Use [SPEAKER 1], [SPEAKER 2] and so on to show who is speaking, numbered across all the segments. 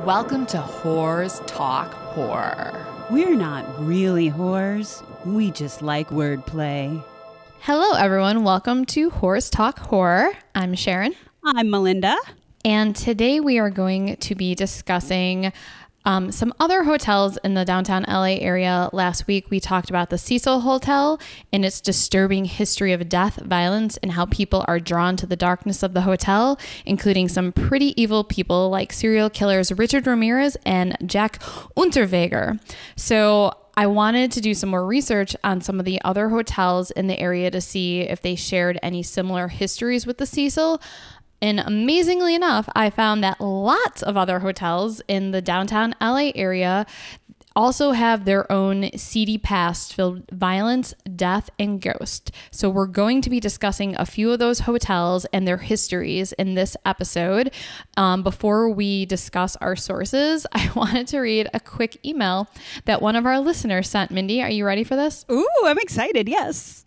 [SPEAKER 1] Welcome to Whores Talk Horror.
[SPEAKER 2] We're not really whores. We just like wordplay.
[SPEAKER 3] Hello, everyone. Welcome to Whores Talk Horror. I'm Sharon.
[SPEAKER 2] I'm Melinda.
[SPEAKER 3] And today we are going to be discussing some other hotels in the downtown LA area. Last week, we talked about the Cecil Hotel and its disturbing history of death, violence, and how people are drawn to the darkness of the hotel, including some pretty evil people like serial killers Richard Ramirez and Jack Unterweger. So I wanted to do some more research on some of the other hotels in the area to see if they shared any similar histories with the Cecil. And amazingly enough, I found that lots of other hotels in the downtown LA area also have their own seedy past filled with violence, death, and ghost. So we're going to be discussing a few of those hotels and their histories in this episode. Before we discuss our sources, I wanted to read a quick email that one of our listeners sent. Mindy, are you ready for this?
[SPEAKER 2] Ooh, I'm excited. Yes.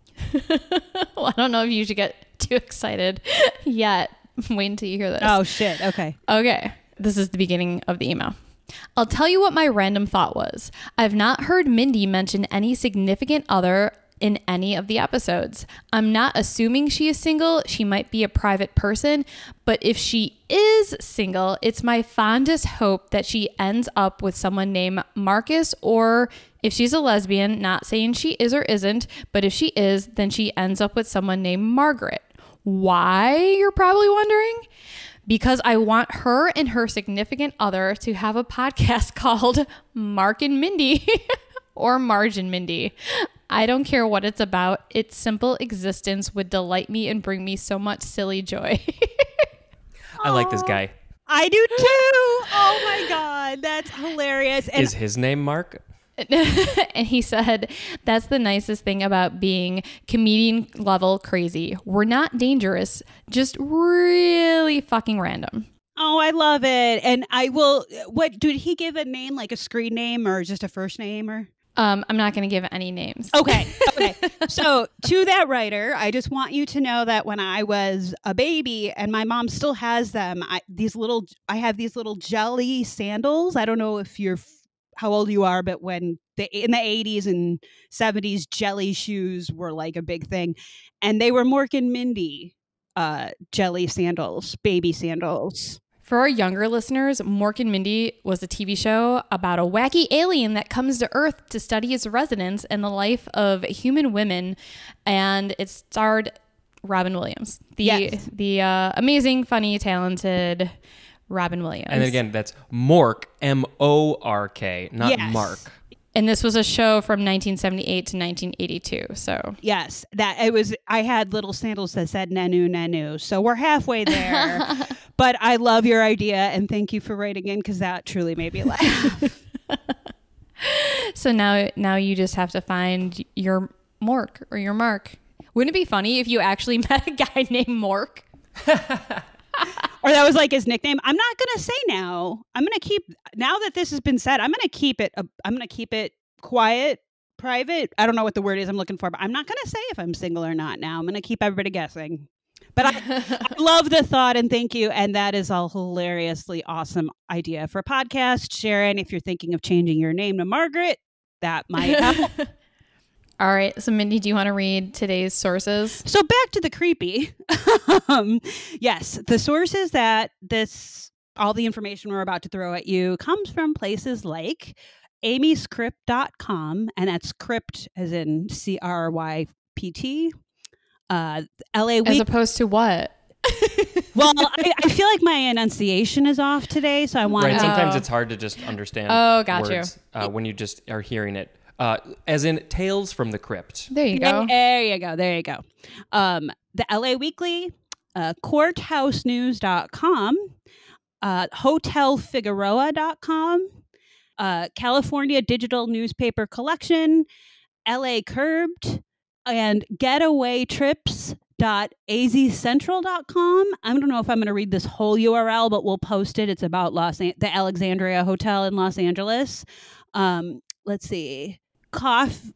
[SPEAKER 3] Well, I don't know if you should get too excited yet. Wait until you hear this.
[SPEAKER 2] Oh, shit. Okay.
[SPEAKER 3] Okay. This is the beginning of the email. I'll tell you what my random thought was. I've not heard Mindy mention any significant other in any of the episodes. I'm not assuming she is single. She might be a private person. But if she is single, it's my fondest hope that she ends up with someone named Marcus, or if she's a lesbian, not saying she is or isn't, but if she is, then she ends up with someone named Margaret. Why, you're probably wondering? Because I want her and her significant other to have a podcast called Mark and Mindy or Marge and Mindy. I don't care what it's about. Its simple existence would delight me and bring me so much silly joy.
[SPEAKER 4] I like this guy.
[SPEAKER 2] I do too. Oh my God. That's hilarious.
[SPEAKER 4] And is his name Mark?
[SPEAKER 3] And he said, that's the nicest thing about being comedian level crazy. We're not dangerous, just really fucking random.
[SPEAKER 2] Oh, I love it. And I will, what, did he give a name, like a screen name or just a first name or?
[SPEAKER 3] I'm not going to give any names.
[SPEAKER 2] Okay. So to that writer, I just want you to know that when I was a baby, and my mom still has them, I have these little jelly sandals. I don't know if you're how old you are, but when in the 80s and 70s, jelly shoes were like a big thing. And they were Mork and Mindy jelly sandals, baby sandals.
[SPEAKER 3] For our younger listeners, Mork and Mindy was a TV show about a wacky alien that comes to Earth to study its residents and the life of human women. And it starred Robin Williams, the amazing, funny, talented Robin Williams.
[SPEAKER 4] And then again, that's Mork, M-O-R-K, not Mark.
[SPEAKER 3] And this was a show from 1978 to 1982. So
[SPEAKER 2] yes, that it was. I had little sandals that said "Nanu Nanu," so we're halfway there. But I love your idea, and thank you for writing in because that truly made me laugh.
[SPEAKER 3] So now you just have to find your Mork or your Mark. Wouldn't it be funny if you actually met a guy named Mork?
[SPEAKER 2] Or that was like his nickname. I'm not going to say now. I'm going to keep, now that this has been said, I'm going to keep it quiet, private. I don't know what the word is I'm looking for, but I'm not going to say if I'm single or not now. I'm going to keep everybody guessing. But I love the thought and thank you. And that is a hilariously awesome idea for a podcast. Sharon, if you're thinking of changing your name to Margaret, that might help.
[SPEAKER 3] All right. So, Mindy, do you want to read today's sources?
[SPEAKER 2] So back to the creepy. Yes, the sources that all the information we're about to throw at you comes from places like amyscrypt.com, and that's crypt as in CRYPT. LA Week.
[SPEAKER 3] As opposed to what?
[SPEAKER 2] Well, I feel like my enunciation is off today, so I want
[SPEAKER 4] Right, sometimes it's hard to just understand words when you just are hearing it. As in Tales from the Crypt.
[SPEAKER 3] There you go.
[SPEAKER 2] There you go. The LA Weekly, courthousenews.com, hotelfigueroa.com, California Digital Newspaper Collection, LA Curbed, and getawaytrips.azcentral.com. I don't know if I'm going to read this whole URL, but we'll post it. It's about the Alexandria Hotel in Los Angeles. Let's see. Coffee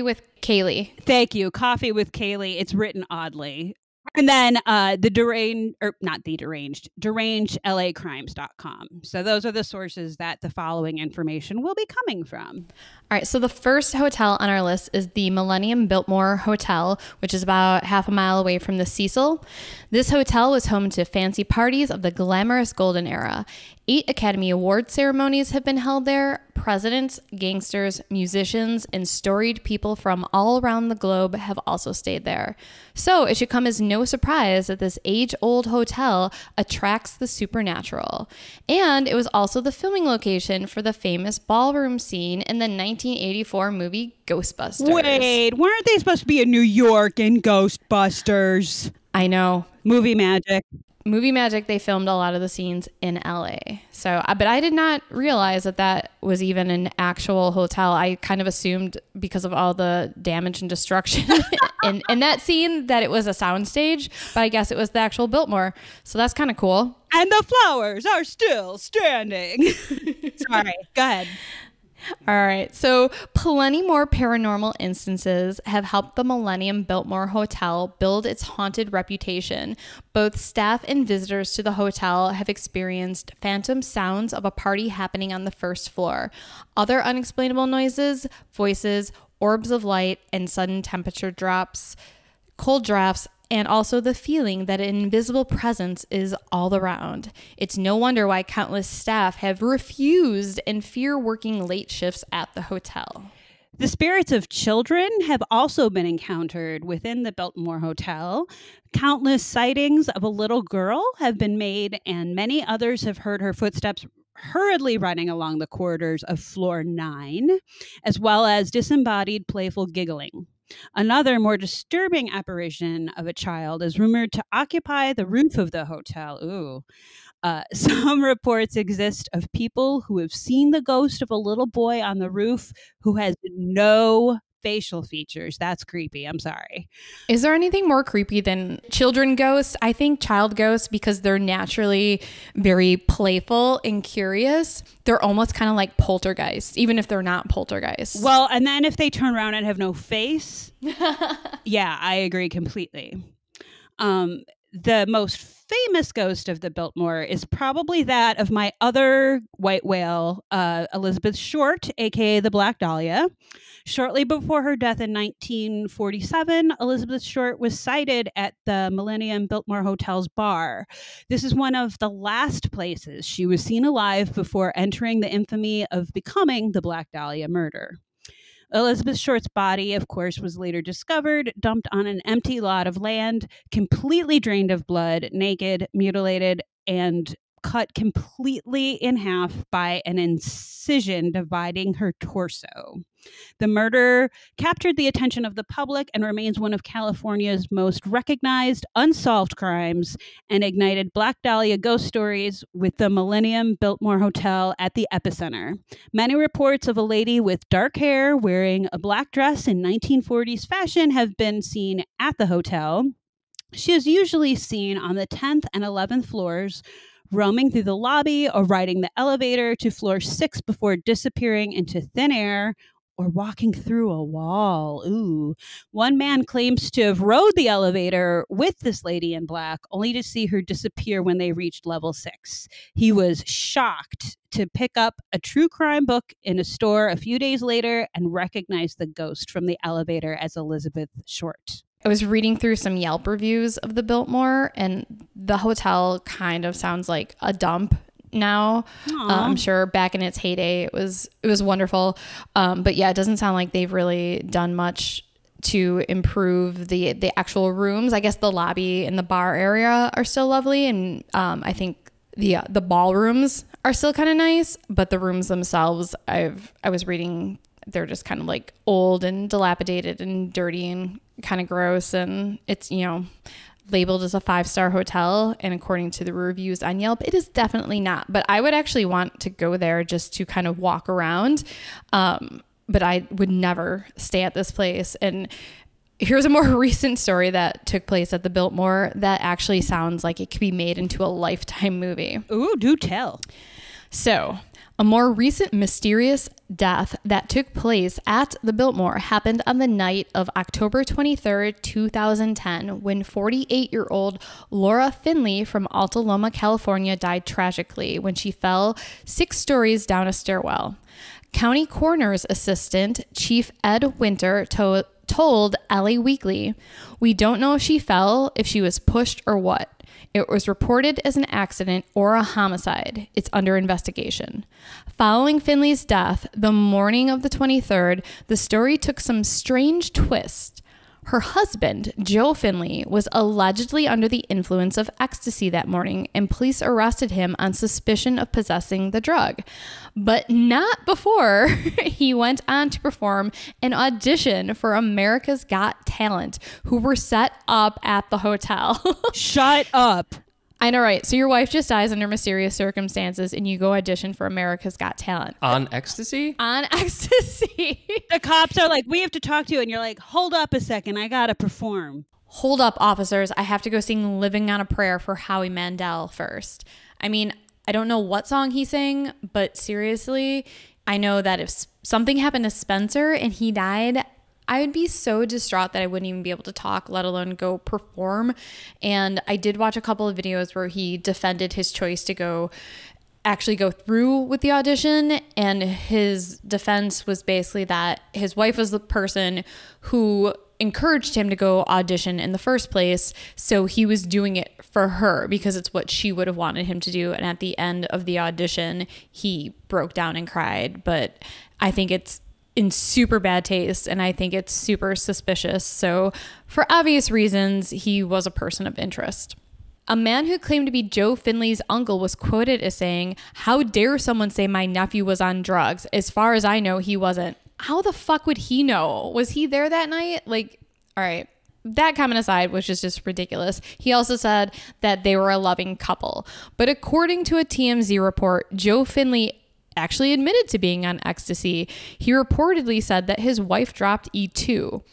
[SPEAKER 2] with
[SPEAKER 3] Kaylee.
[SPEAKER 2] Thank you. Coffee with Kaylee. It's written oddly. And then derangedlacrimes.com. So those are the sources that the following information will be coming from.
[SPEAKER 3] All right, so the first hotel on our list is the Millennium Biltmore Hotel, which is about half a mile away from the Cecil. This hotel was home to fancy parties of the glamorous golden era. 8 Academy Award ceremonies have been held there. Presidents, gangsters, musicians, and storied people from all around the globe have also stayed there. So it should come as no surprise that this age-old hotel attracts the supernatural. And it was also the filming location for the famous ballroom scene in the 1984 movie Ghostbusters.
[SPEAKER 2] Wait, weren't they supposed to be in New York in Ghostbusters?
[SPEAKER 3] I know.
[SPEAKER 2] Movie magic.
[SPEAKER 3] They filmed a lot of the scenes in LA. So, but I did not realize that that was even an actual hotel. I kind of assumed because of all the damage and destruction in that scene that it was a soundstage, but I guess it was the actual Biltmore. So that's kind of cool.
[SPEAKER 2] And the flowers are still standing. Sorry, go ahead.
[SPEAKER 3] All right. So plenty more paranormal instances have helped the Millennium Biltmore Hotel build its haunted reputation. Both staff and visitors to the hotel have experienced phantom sounds of a party happening on the first floor. Other unexplainable noises, voices, orbs of light, and sudden temperature drops, cold drafts, and also the feeling that an invisible presence is all around. It's no wonder why countless staff have refused and fear working late shifts at the hotel.
[SPEAKER 2] The spirits of children have also been encountered within the Biltmore Hotel. Countless sightings of a little girl have been made, and many others have heard her footsteps hurriedly running along the corridors of floor 9, as well as disembodied playful giggling. Another more disturbing apparition of a child is rumored to occupy the roof of the hotel. Ooh. Some reports exist of people who have seen the ghost of a little boy on the roof who has no facial features. That's creepy. I'm sorry.
[SPEAKER 3] Is there anything more creepy than children ghosts? I think child ghosts, because they're naturally very playful and curious, they're almost kind of like poltergeists, even if they're not poltergeists.
[SPEAKER 2] Well, and then if they turn around and have no face, yeah, I agree completely. The most famous ghost of the Biltmore is probably that of my other white whale, Elizabeth Short, aka the Black Dahlia. Shortly before her death in 1947, Elizabeth Short was sighted at the Millennium Biltmore Hotel's bar. This is one of the last places she was seen alive before entering the infamy of becoming the Black Dahlia murder. Elizabeth Short's body, of course, was later discovered, dumped on an empty lot of land, completely drained of blood, naked, mutilated, and cut completely in half by an incision dividing her torso. The murder captured the attention of the public and remains one of California's most recognized unsolved crimes, and ignited Black Dahlia ghost stories, with the Millennium Biltmore Hotel at the epicenter. Many reports of a lady with dark hair wearing a black dress in 1940s fashion have been seen at the hotel. She is usually seen on the 10th and 11th floors, roaming through the lobby or riding the elevator to floor 6 before disappearing into thin air or walking through a wall. Ooh. One man claims to have rode the elevator with this lady in black, only to see her disappear when they reached level 6. He was shocked to pick up a true crime book in a store a few days later and recognize the ghost from the elevator as Elizabeth Short.
[SPEAKER 3] I was reading through some Yelp reviews of the Biltmore, and the hotel kind of sounds like a dump now. I'm sure back in its heyday, it was wonderful. But yeah, it doesn't sound like they've really done much to improve the actual rooms. I guess the lobby and the bar area are still lovely, and I think the ballrooms are still kind of nice, but the rooms themselves, I was reading, they're just kind of like old and dilapidated and dirty and kind of gross, and it's, labeled as a 5-star hotel, and according to the reviews on Yelp, it is definitely not. But I would actually want to go there just to kind of walk around, but I would never stay at this place. And here's a more recent story that took place at the Biltmore that actually sounds like it could be made into a Lifetime movie.
[SPEAKER 2] Ooh, do tell.
[SPEAKER 3] So, a more recent mysterious death that took place at the Biltmore happened on the night of October 23rd, 2010, when 48-year-old Laura Finley from Alta Loma, California died tragically when she fell 6 stories down a stairwell. County Coroner's Assistant Chief Ed Winter told LA Weekly, "We don't know if she fell, if she was pushed or what. It was reported as an accident or a homicide. It's under investigation." Following Finley's death, the morning of the 23rd, the story took some strange twist. Her husband, Joe Finley, was allegedly under the influence of ecstasy that morning, and police arrested him on suspicion of possessing the drug. But not before he went on to perform an audition for America's Got Talent, who were set up at the hotel.
[SPEAKER 2] Shut up.
[SPEAKER 3] I know, right? So your wife just dies under mysterious circumstances and you go audition for America's Got Talent.
[SPEAKER 4] On ecstasy?
[SPEAKER 3] On ecstasy.
[SPEAKER 2] The cops are like, we have to talk to you. And you're like, hold up a second. I got to perform.
[SPEAKER 3] Hold up, officers. I have to go sing Living on a Prayer for Howie Mandel first. I mean, I don't know what song he sang, but seriously, I know that if something happened to Spencer and he died, I would be so distraught that I wouldn't even be able to talk, let alone go perform. And I did watch a couple of videos where he defended his choice to actually go through with the audition. And his defense was basically that his wife was the person who encouraged him to go audition in the first place. So he was doing it for her because it's what she would have wanted him to do. And at the end of the audition, he broke down and cried. But I think it's in super bad taste, and I think it's super suspicious. So for obvious reasons, he was a person of interest. A man who claimed to be Joe Finley's uncle was quoted as saying, "How dare someone say my nephew was on drugs? As far as I know, he wasn't." How the fuck would he know? Was he there that night? Like, all right. That comment aside, which is just ridiculous. He also said that they were a loving couple. But according to a TMZ report, Joe Finley actually admitted to being on ecstasy. He reportedly said that his wife dropped E2.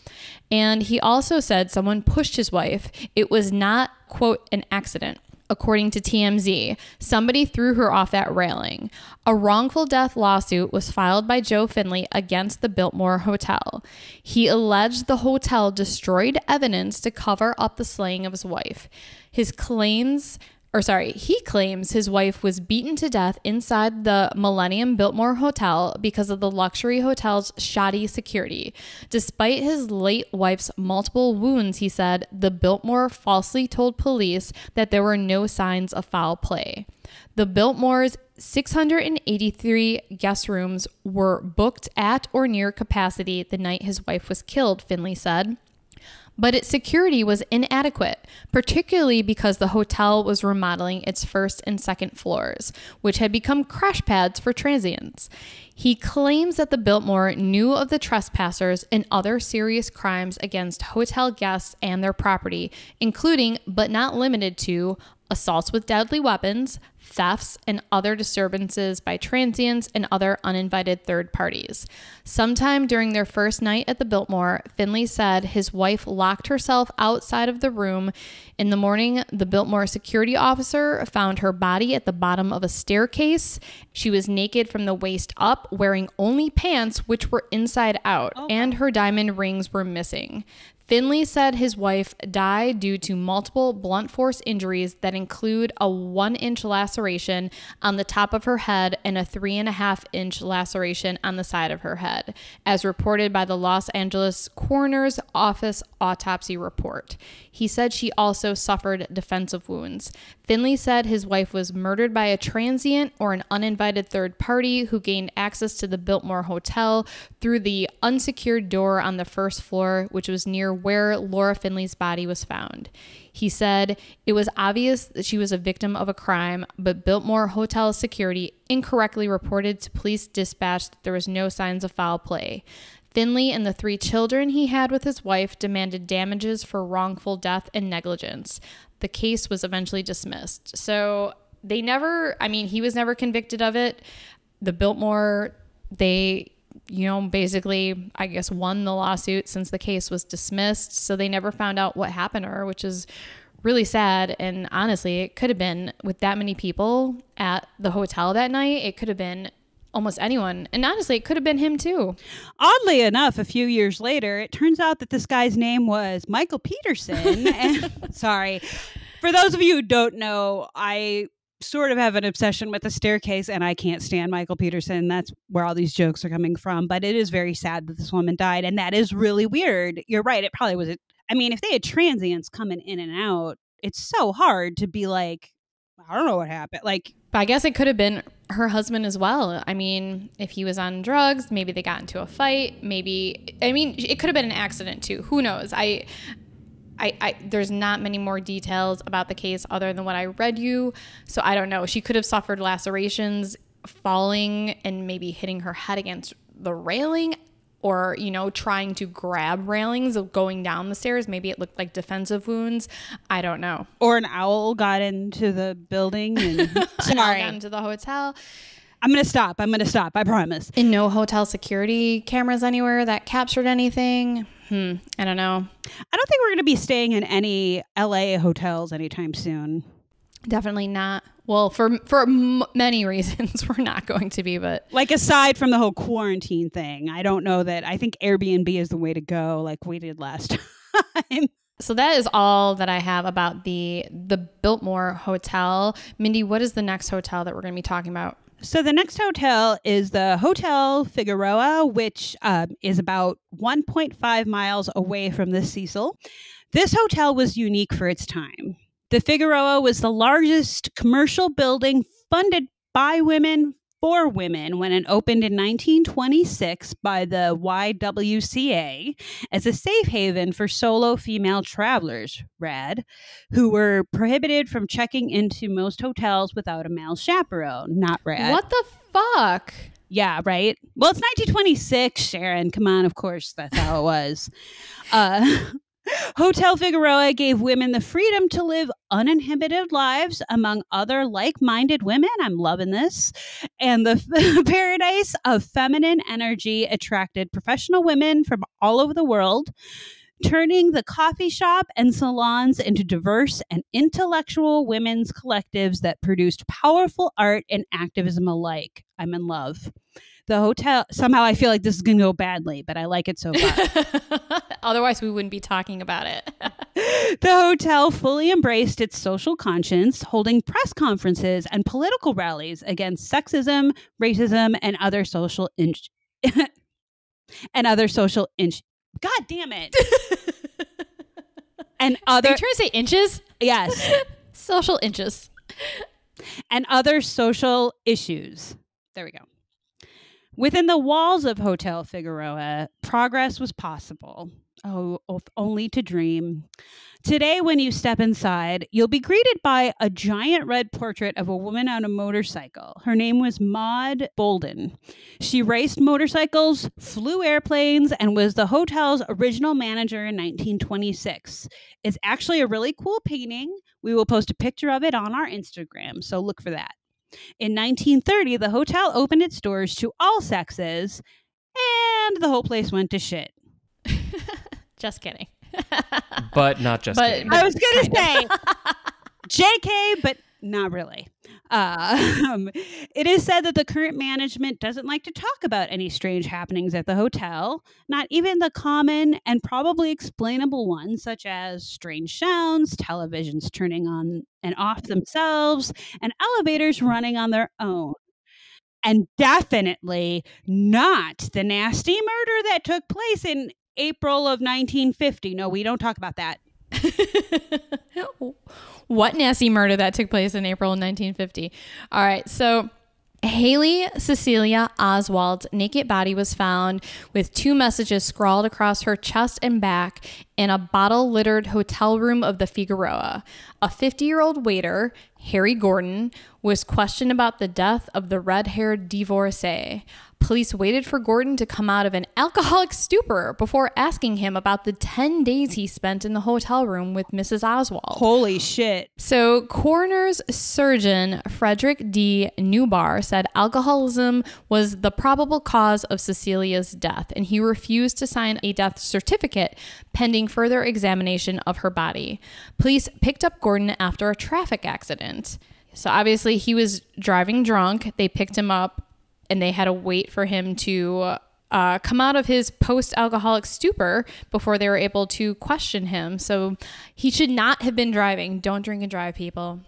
[SPEAKER 3] And he also said someone pushed his wife. It was not, quote, an accident. According to TMZ, somebody threw her off that railing. A wrongful death lawsuit was filed by Joe Finley against the Biltmore Hotel. He alleged the hotel destroyed evidence to cover up the slaying of his wife. He claims his wife was beaten to death inside the Millennium Biltmore Hotel because of the luxury hotel's shoddy security. Despite his late wife's multiple wounds, he said, the Biltmore falsely told police that there were no signs of foul play. The Biltmore's 683 guest rooms were booked at or near capacity the night his wife was killed, Finley said. But its security was inadequate, particularly because the hotel was remodeling its first and second floors, which had become crash pads for transients. He claims that the Biltmore knew of the trespassers and other serious crimes against hotel guests and their property, including, but not limited to, assaults with deadly weapons, thefts, and other disturbances by transients and other uninvited third parties. Sometime during their first night at the Biltmore, Finley said his wife locked herself outside of the room. In the morning, the Biltmore security officer found her body at the bottom of a staircase. She was naked from the waist up, wearing only pants which were inside out, and her diamond rings were missing. Finley said his wife died due to multiple blunt force injuries that include a 1-inch laceration on the top of her head and a 3.5-inch laceration on the side of her head, as reported by the Los Angeles Coroner's Office autopsy report. He said she also suffered defensive wounds. Finley said his wife was murdered by a transient or an uninvited third party who gained access to the Biltmore Hotel through the unsecured door on the first floor, which was near where Laura Finley's body was found. He said it was obvious that she was a victim of a crime, but Biltmore Hotel security incorrectly reported to police dispatch that there was no signs of foul play. Finley and the 3 children he had with his wife demanded damages for wrongful death and negligence. The case was eventually dismissed. So he was never convicted of it. The Biltmore, they basically, I guess, won the lawsuit since the case was dismissed. So they never found out what happened to her, which is really sad. And honestly, it could have been, with that many people at the hotel that night. It could have been almost anyone. And honestly, it could have been him too.
[SPEAKER 2] Oddly enough, a few years later, it turns out that this guy's name was Michael Peterson. And sorry. For those of you who don't know, I sort of have an obsession with the staircase, and I can't stand Michael Peterson. That's where all these jokes are coming from. But it is very sad that this woman died, and that is really weird. You're right. It probably was. I mean, if they had transients coming in and out, it's so hard to be like, I don't know what happened. Like,
[SPEAKER 3] but I guess it could have been her husband as well. I mean, if he was on drugs, maybe they got into a fight. Maybe, I mean, it could have been an accident too. Who knows? There's not many more details about the case other than what I read you. So I don't know. She could have suffered lacerations falling and maybe hitting her head against the railing, or, you know, trying to grab railings of going down the stairs. Maybe it looked like defensive wounds. I don't know.
[SPEAKER 2] Or an owl got into the building and
[SPEAKER 3] sorry, got into the hotel.
[SPEAKER 2] I'm going to stop. I promise.
[SPEAKER 3] And no hotel security cameras anywhere that captured anything. I don't know.
[SPEAKER 2] I don't think we're going to be staying in any LA hotels anytime soon.
[SPEAKER 3] Definitely not. Well, for many reasons, we're not going to be, but
[SPEAKER 2] like, aside from the whole quarantine thing, I don't know that I think Airbnb is the way to go, like we did last time.
[SPEAKER 3] So that is all that I have about the Biltmore Hotel. Mindy, what is the next hotel that we're going to be talking about?
[SPEAKER 2] So the next hotel is the Hotel Figueroa, which is about 1.5 miles away from the Cecil. This hotel was unique for its time. The Figueroa was the largest commercial building funded by women for women when it opened in 1926 by the YWCA as a safe haven for solo female travelers, rad, who were prohibited from checking into most hotels without a male chaperone. Not rad.
[SPEAKER 3] What the fuck?
[SPEAKER 2] Yeah, right? Well, it's 1926, Sharon. Come on, of course, that's how it was. Hotel Figueroa gave women the freedom to live uninhibited lives among other like-minded women. I'm loving this. And the paradise of feminine energy attracted professional women from all over the world, turning the coffee shop and salons into diverse and intellectual women's collectives that produced powerful art and activism alike. I'm in love. The hotel, somehow I feel like this is going to go badly, but I like it so far.
[SPEAKER 3] Otherwise, we wouldn't be talking about it.
[SPEAKER 2] The hotel fully embraced its social conscience, holding press conferences and political rallies against sexism, racism, and other social God damn it. And other.
[SPEAKER 3] Are you trying to say inches?
[SPEAKER 2] Yes.
[SPEAKER 3] Social inches.
[SPEAKER 2] And other social issues. There we go. Within the walls of Hotel Figueroa, progress was possible. Oh, only to dream. Today, when you step inside, you'll be greeted by a giant red portrait of a woman on a motorcycle. Her name was Maud Bolden. She raced motorcycles, flew airplanes, and was the hotel's original manager in 1926. It's actually a really cool painting. We will post a picture of it on our Instagram, so look for that. In 1930, the hotel opened its doors to all sexes, and the whole place went to shit.
[SPEAKER 3] Just kidding.
[SPEAKER 4] But not just kidding.
[SPEAKER 2] I was going to say JK, but not really. It is said that the current management doesn't like to talk about any strange happenings at the hotel, not even the common and probably explainable ones, such as strange sounds, televisions turning on and off themselves, and elevators running on their own. And definitely not the nasty murder that took place in April of 1950. No, we don't talk about that.
[SPEAKER 3] What nasty murder that took place in April 1950? All right, so Haley Cecilia Oswald's naked body was found with 2 messages scrawled across her chest and back in a bottle-littered hotel room of the Figueroa. A 50-year-old waiter, Harry Gordon, was questioned about the death of the red-haired divorcee. Police waited for Gordon to come out of an alcoholic stupor before asking him about the 10 days he spent in the hotel room with Mrs. Oswald.
[SPEAKER 2] Holy shit.
[SPEAKER 3] So coroner's surgeon Frederick D. Newbar said alcoholism was the probable cause of Cecilia's death, and he refused to sign a death certificate pending further examination of her body. Police picked up Gordon after a traffic accident. So obviously he was driving drunk. They picked him up and they had to wait for him to come out of his post-alcoholic stupor before they were able to question him. So he should not have been driving. Don't drink and drive, people.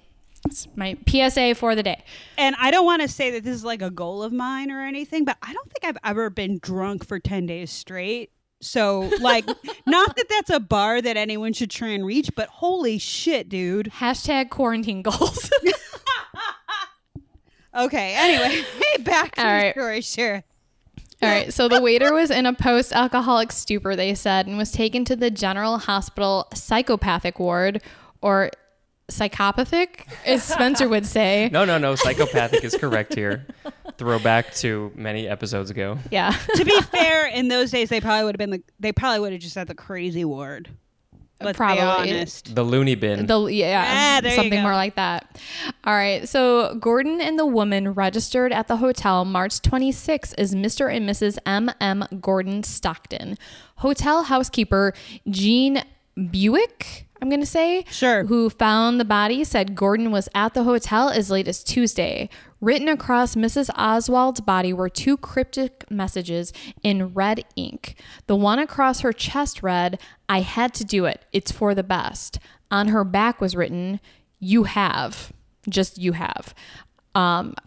[SPEAKER 3] It's my PSA for the day.
[SPEAKER 2] And I don't want to say that this is like a goal of mine or anything, but I don't think I've ever been drunk for 10 days straight. So, like, not that that's a bar that anyone should try and reach, but holy shit, dude.
[SPEAKER 3] Hashtag quarantine goals.
[SPEAKER 2] Okay, anyway, back to the story, sure.
[SPEAKER 3] All right, so the waiter was in a post-alcoholic stupor, they said, and was taken to the General Hospital psychopathic ward, or psychopathic, as Spencer would say.
[SPEAKER 4] No, psychopathic is correct here. Throwback to many episodes ago.
[SPEAKER 3] Yeah.
[SPEAKER 2] To be fair, in those days, they probably would have just had the crazy ward. Let's be honest.
[SPEAKER 4] The loony bin.
[SPEAKER 3] Something more like that. All right. So Gordon and the woman registered at the hotel March 26 as Mr. and Mrs. M.M. Gordon Stockton. Hotel housekeeper Jean Buick, I'm going to say,
[SPEAKER 2] sure,
[SPEAKER 3] who found the body, said Gordon was at the hotel as late as Tuesday. Written across Mrs. Oswald's body were 2 cryptic messages in red ink. The one across her chest read, "I had to do it. It's for the best." On her back was written, "You have." Just "you have."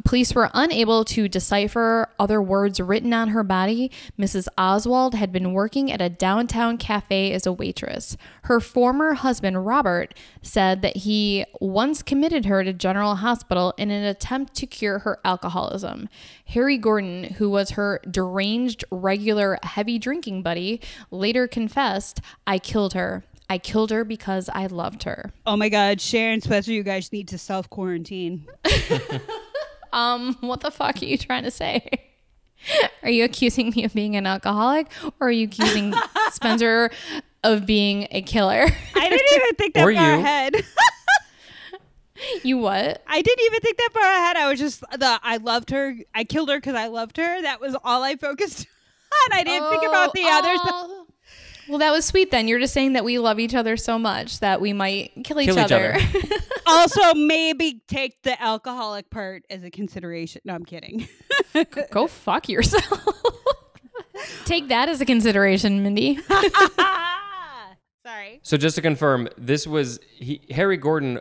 [SPEAKER 3] Police were unable to decipher other words written on her body. Mrs. Oswald had been working at a downtown cafe as a waitress. Her former husband, Robert, said that he once committed her to General Hospital in an attempt to cure her alcoholism. Harry Gordon, who was her deranged, regular, heavy drinking buddy, later confessed, "I killed her. I killed her because I loved her."
[SPEAKER 2] Oh my God, Sharon, Spencer, you guys need to self-quarantine.
[SPEAKER 3] What the fuck are you trying to say? Are you accusing me of being an alcoholic, or are you accusing Spencer of being a killer?
[SPEAKER 2] I didn't even think that far ahead.
[SPEAKER 3] You what?
[SPEAKER 2] I didn't even think that far ahead. I was just I loved her. I killed her because I loved her. That was all I focused on. I didn't think about the others.
[SPEAKER 3] Well, that was sweet then. You're just saying that we love each other so much that we might kill each other.
[SPEAKER 2] Also, maybe take the alcoholic part as a consideration. No, I'm kidding.
[SPEAKER 3] Go fuck yourself. Take that as a consideration, Mindy.
[SPEAKER 2] Sorry.
[SPEAKER 4] So just to confirm, this was Harry Gordon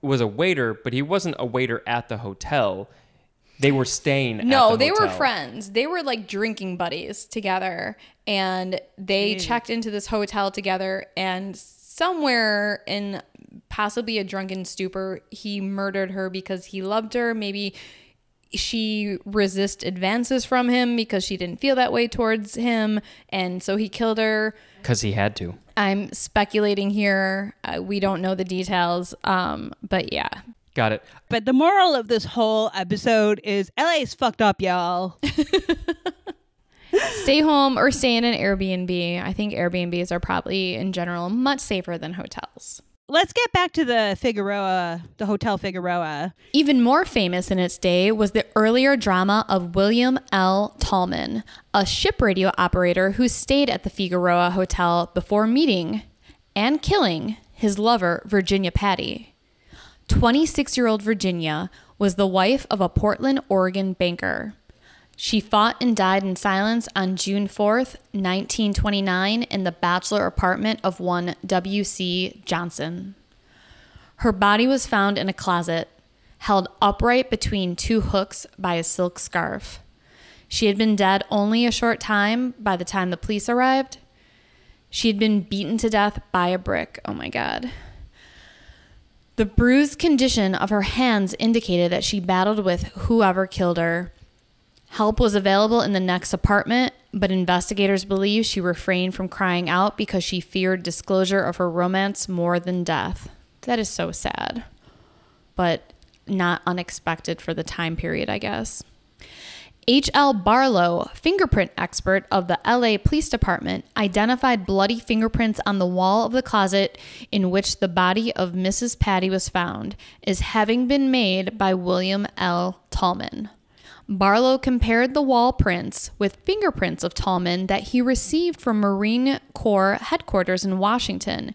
[SPEAKER 4] was a waiter, but he wasn't a waiter at the hotel. They were staying at the hotel.
[SPEAKER 3] No, they were friends. They were like drinking buddies together. And they checked into this hotel together. And somewhere in possibly a drunken stupor, he murdered her because he loved her. Maybe she resisted advances from him because she didn't feel that way towards him. And so he killed her.
[SPEAKER 4] Because he had to.
[SPEAKER 3] I'm speculating here. We don't know the details. But yeah.
[SPEAKER 4] Got it.
[SPEAKER 2] But the moral of this whole episode is LA's fucked up, y'all.
[SPEAKER 3] Stay home or stay in an Airbnb. I think Airbnbs are probably, in general, much safer than hotels.
[SPEAKER 2] Let's get back to the Figueroa, the Hotel Figueroa.
[SPEAKER 3] Even more famous in its day was the earlier drama of William L. Tallman, a ship radio operator who stayed at the Figueroa Hotel before meeting and killing his lover, Virginia Patty. 26-year-old Virginia was the wife of a Portland, Oregon banker. She fought and died in silence on June 4th, 1929 in the bachelor apartment of one W.C. Johnson. Her body was found in a closet, held upright between 2 hooks by a silk scarf. She had been dead only a short time by the time the police arrived. She had been beaten to death by a brick. Oh my God. The bruised condition of her hands indicated that she battled with whoever killed her. Help was available in the next apartment, but investigators believe she refrained from crying out because she feared disclosure of her romance more than death. That is so sad, but not unexpected for the time period, I guess. H.L. Barlow, fingerprint expert of the LA Police Department, identified bloody fingerprints on the wall of the closet in which the body of Mrs. Patty was found as having been made by William L. Tallman. Barlow compared the wall prints with fingerprints of Tallman that he received from Marine Corps headquarters in Washington.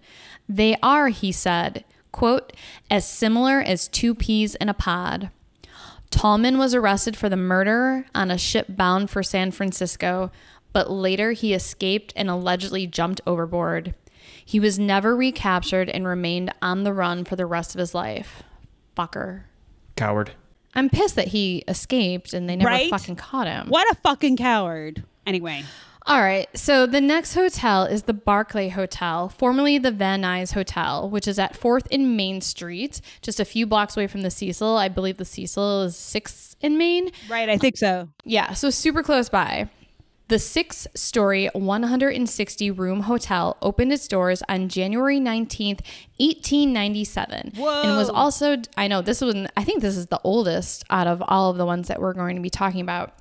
[SPEAKER 3] They are, he said, quote, as similar as two peas in a pod. Tallman was arrested for the murder on a ship bound for San Francisco, but later he escaped and allegedly jumped overboard. He was never recaptured and remained on the run for the rest of his life. Fucker.
[SPEAKER 4] Coward.
[SPEAKER 3] I'm pissed that he escaped and they never
[SPEAKER 2] Right?
[SPEAKER 3] fucking caught him.
[SPEAKER 2] What a fucking coward. Anyway.
[SPEAKER 3] All right, so the next hotel is the Barclay Hotel, formerly the Van Nuys Hotel, which is at 4th and Main Street, just a few blocks away from the Cecil. I believe the Cecil is 6th and Main.
[SPEAKER 2] Right, I think so.
[SPEAKER 3] Yeah, so super close by. The 6-story, 160-room hotel opened its doors on January 19th, 1897.
[SPEAKER 2] Whoa.
[SPEAKER 3] And was also, I think this is the oldest out of all of the ones that we're going to be talking about.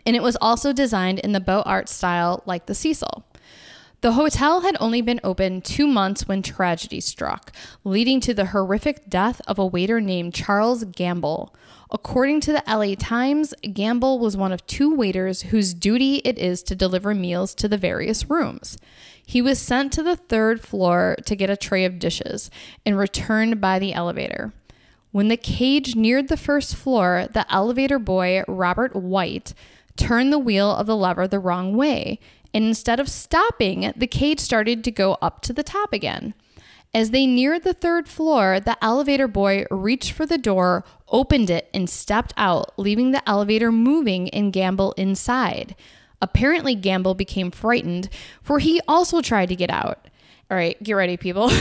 [SPEAKER 3] And it was also designed in the Beaux Arts style like the Cecil. The hotel had only been open 2 months when tragedy struck, leading to the horrific death of a waiter named Charles Gamble. According to the LA Times, Gamble was one of 2 waiters whose duty it is to deliver meals to the various rooms. He was sent to the 3rd floor to get a tray of dishes and returned by the elevator. When the cage neared the 1st floor, the elevator boy, Robert White, turned the wheel of the lever the wrong way, and instead of stopping, the cage started to go up to the top again. As they neared the 3rd floor, the elevator boy reached for the door, opened it, and stepped out, leaving the elevator moving and Gamble inside. Apparently, Gamble became frightened, for he also tried to get out. All right, get ready, people.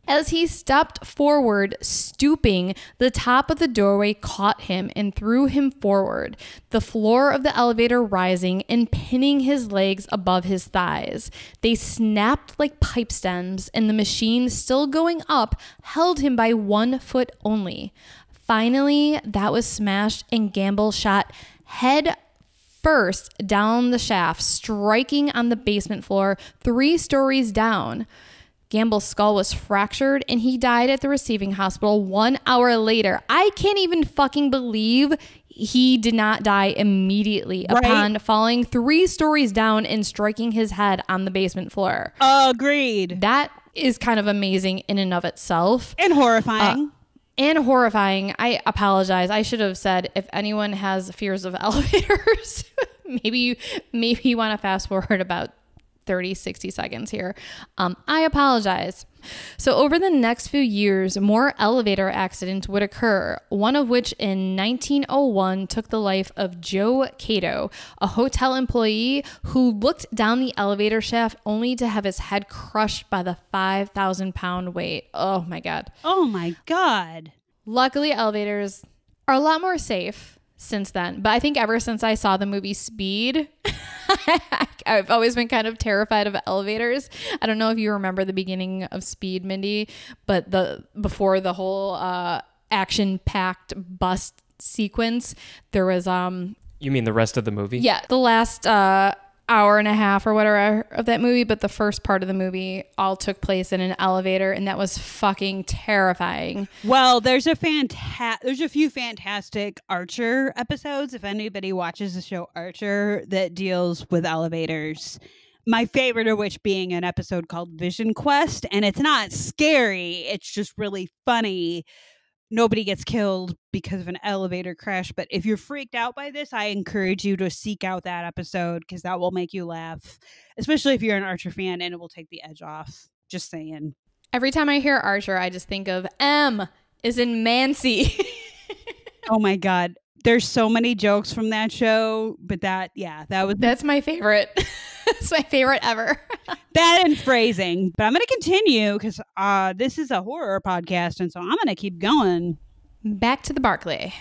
[SPEAKER 3] As he stepped forward, stooping, the top of the doorway caught him and threw him forward, the floor of the elevator rising and pinning his legs above his thighs. They snapped like pipe stems, and the machine, still going up, held him by 1 foot only. Finally, that was smashed, and Gamble shot head first down the shaft, striking on the basement floor 3 stories down. Gamble's skull was fractured and he died at the receiving hospital 1 hour later. I can't even fucking believe he did not die immediately upon falling 3 stories down and striking his head on the basement floor.
[SPEAKER 2] Agreed.
[SPEAKER 3] That is kind of amazing in and of itself.
[SPEAKER 2] And horrifying.
[SPEAKER 3] I apologize. I should have said, if anyone has fears of elevators, maybe you want to fast forward about 60 seconds here. I apologize. So over the next few years, more elevator accidents would occur, one of which in 1901 took the life of Joe Cato, a hotel employee who looked down the elevator shaft only to have his head crushed by the 5,000-pound weight. Oh my God.
[SPEAKER 2] Oh my God.
[SPEAKER 3] Luckily, elevators are a lot more safe since then. But I think ever since I saw the movie Speed, I've always been kind of terrified of elevators. I don't know if you remember the beginning of Speed, Mindy, but before the whole action-packed bus sequence, there was
[SPEAKER 4] You mean the rest of the movie?
[SPEAKER 3] Yeah, the last hour and a half or whatever of that movie, but the first part of the movie all took place in an elevator, and that was fucking terrifying.
[SPEAKER 2] Well, there's a few fantastic Archer episodes, if anybody watches the show Archer, that deals with elevators. My favorite of which being an episode called Vision Quest, and it's not scary, it's just really funny. Nobody gets killed because of an elevator crash. But if you're freaked out by this, I encourage you to seek out that episode because that will make you laugh, especially if you're an Archer fan, and it will take the edge off. Just saying.
[SPEAKER 3] Every time I hear Archer, I just think of M is in Mancy.
[SPEAKER 2] Oh my God. There's so many jokes from that show, but that's
[SPEAKER 3] my favorite. It's my favorite ever.
[SPEAKER 2] That and phrasing. But I'm going to continue because this is a horror podcast, and so I'm going to keep going.
[SPEAKER 3] Back to the Barclay.